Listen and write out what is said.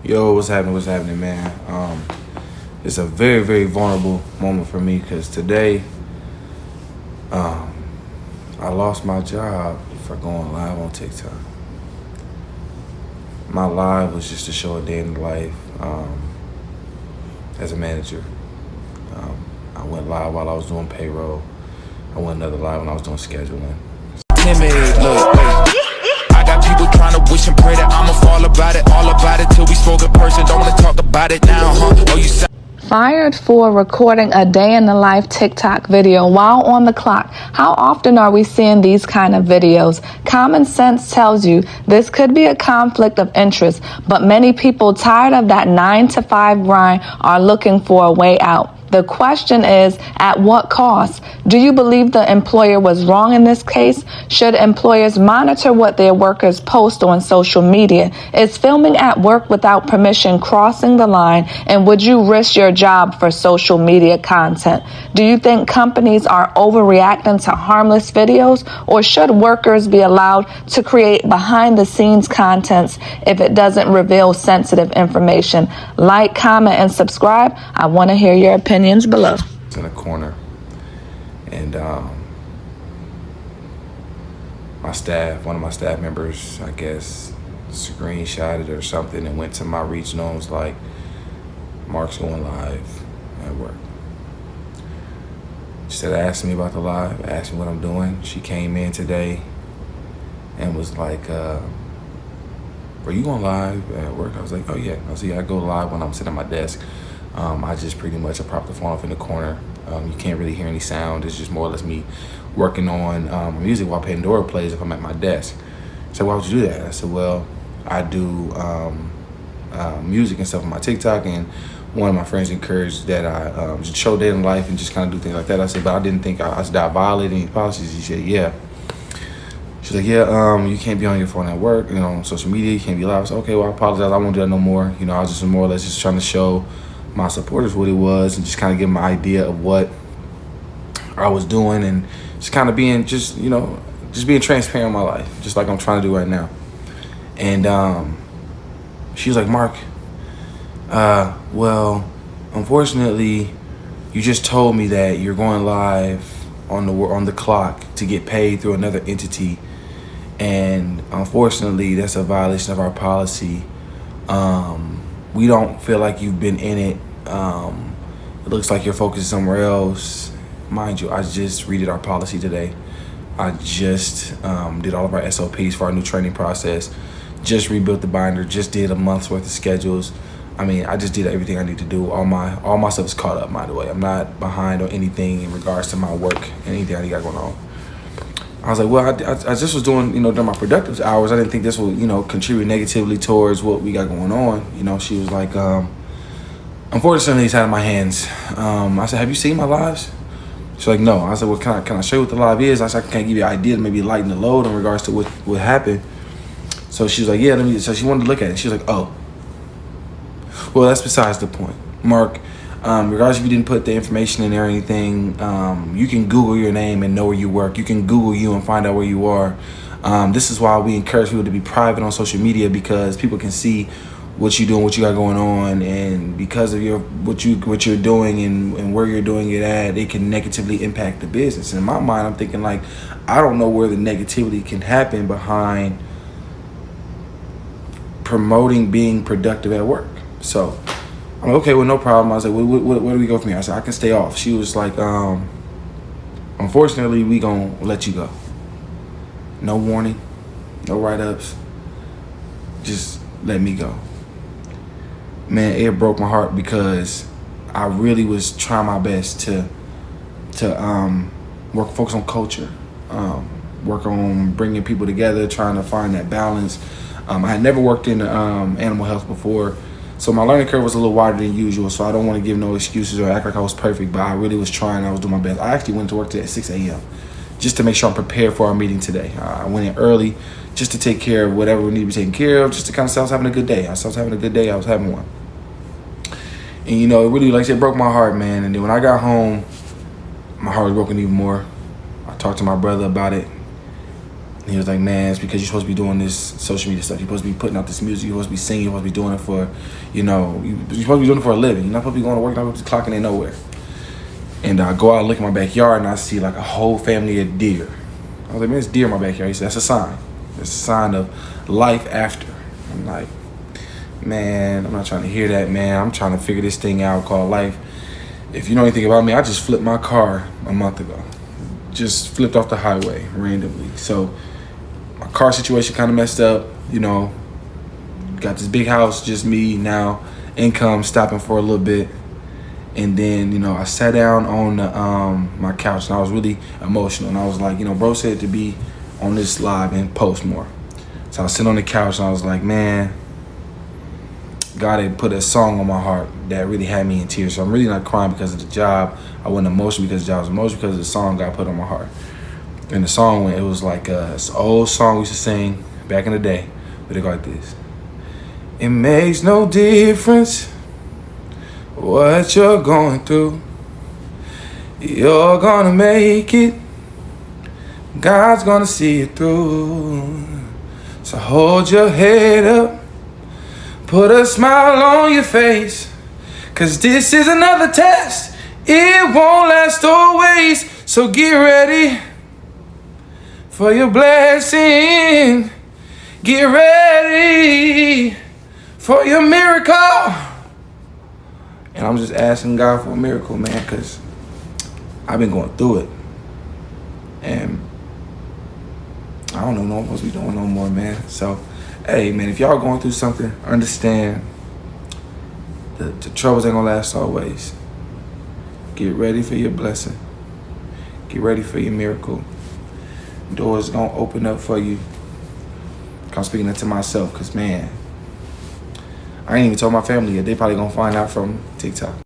Yo, what's happening, man? It's a very, very vulnerable moment for me because today, I lost my job for going live on TikTok. My live was just to show a day in the life as a manager. I went live while I was doing payroll. I went another live when I was doing scheduling. I got people trying to wish and pray that I'ma fall about it till we spoke in person. Don't wanna talk about it now, huh? Oh, you Fired for recording a day in the life TikTok video while on the clock. How often are we seeing these kind of videos? Common sense tells you this could be a conflict of interest, but many people tired of that 9-to-5 grind are looking for a way out. The question is, at what cost? Do you believe the employer was wrong in this case? Should employers monitor what their workers post on social media? Is filming at work without permission crossing the line? And would you risk your job for social media content? Do you think companies are overreacting to harmless videos? Or should workers be allowed to create behind-the-scenes contents if it doesn't reveal sensitive information? Like, comment, and subscribe. I want to hear your opinions below. It's in a corner, and one of my staff members, I guess, screenshotted or something and went to my regional and was like, "Mark's going live at work." She said, asked me about the live, asked me what I'm doing. She came in today and was like, "Are you going live at work?" I was like, "Oh yeah." I was like, "I go live when I'm sitting at my desk. I just pretty much prop the phone off in the corner. You can't really hear any sound. It's just more or less me working on music while Pandora plays if I'm at my desk." So why would you do that? I said, well, I do music and stuff on my TikTok, and one of my friends encouraged that I just show day in life and just kind of do things like that. I said, but I didn't think I violated any policies. He said, yeah. She's like, yeah, you can't be on your phone at work, on social media, you can't be live. I said, okay, well, I apologize. I won't do that no more. I was just more or less just trying to show my supporters what it was and just kind of give them an idea of what I was doing and just kind of being just being transparent in my life, just like I'm trying to do right now. And she was like, "Mark, well, unfortunately, you just told me that you're going live on the clock to get paid through another entity, and unfortunately, that's a violation of our policy. We don't feel like you've been in it. It looks like you're focused somewhere else." Mind you, I just redid our policy today. I just did all of our SOPs for our new training process, just rebuilt the binder, just did a month's worth of schedules. I mean, I just did everything I need to do. All my stuff is caught up, by the way. I'm not behind on anything in regards to my work and anything I got going on. I was like, well, I just was doing, during my productive hours. I didn't think this would, contribute negatively towards what we got going on. She was like, unfortunately, it's out of my hands. I said, have you seen my lives? She's like, no. I said, well, can I show you what the live is? I said, I can't give you an idea to maybe lighten the load in regards to what happened. So she was like, yeah, so she wanted to look at it. She was like, oh. Well, that's besides the point. Mark, regardless if you didn't put the information in there or anything, you can Google your name and know where you work. You can Google you and find out where you are. This is why we encourage people to be private on social media, because people can see what you're doing, what you got going on, and because of what you're doing and where you're doing it at, it can negatively impact the business. In my mind, I'm thinking like, I don't know where the negativity can happen behind promoting being productive at work. So I'm like, okay, well, no problem. I was like, where do we go from here? I said, I can stay off. She was like, unfortunately, we gonna let you go. No warning, no write-ups. Just let me go. Man, it broke my heart because I really was trying my best to focus on culture, work on bringing people together, trying to find that balance. I had never worked in animal health before, so my learning curve was a little wider than usual, so I don't want to give no excuses or act like I was perfect, but I really was trying. I was doing my best. I actually went to work today at 6 a.m. just to make sure I'm prepared for our meeting today. I went in early just to take care of whatever we need to be taken care of, just to kind of say I was having a good day. I was having one. And, it really, like I said, broke my heart, man. And then when I got home, my heart was broken even more. I talked to my brother about it. And he was like, man, it's because you're supposed to be doing this social media stuff. You're supposed to be putting out this music. You're supposed to be singing. You're supposed to be doing it for, you know, you're supposed to be doing it for a living. You're not supposed to be going to work. You're not supposed to be clocking in nowhere. And I go out and look at my backyard and I see like a whole family of deer. I was like, man, it's deer in my backyard. He said, that's a sign. It's a sign of life after. I'm like, man, I'm not trying to hear that, man. I'm trying to figure this thing out called life. If you know anything about me, I just flipped my car a month ago. Just flipped off the highway randomly. So my car situation kind of messed up, you know. Got this big house, just me now. Income stopping for a little bit. And then, you know, I sat down on the, my couch and I was really emotional. And I was like, you know, bro said to be on this live and post more. So I was sitting on the couch and I was like, man, God had put a song on my heart that really had me in tears. So I'm really not crying because of the job. I wasn't emotional because of the job. I was emotional because of the song God put on my heart. And the song, it was like this old song we used to sing back in the day. But it go like this. It makes no difference what you're going through. You're gonna make it. God's gonna see it through. So hold your head up. Put a smile on your face. 'Cause this is another test. It won't last always. So get ready for your blessing. Get ready for your miracle. And I'm just asking God for a miracle, man, because I've been going through it. And I don't know what I'm supposed to be doing no more, man. So, hey, man, if y'all going through something, understand the troubles ain't gonna last always. Get ready for your blessing. Get ready for your miracle. Doors gonna open up for you. I'm speaking that to myself, because, man, I ain't even told my family yet. They probably gonna find out from TikTok.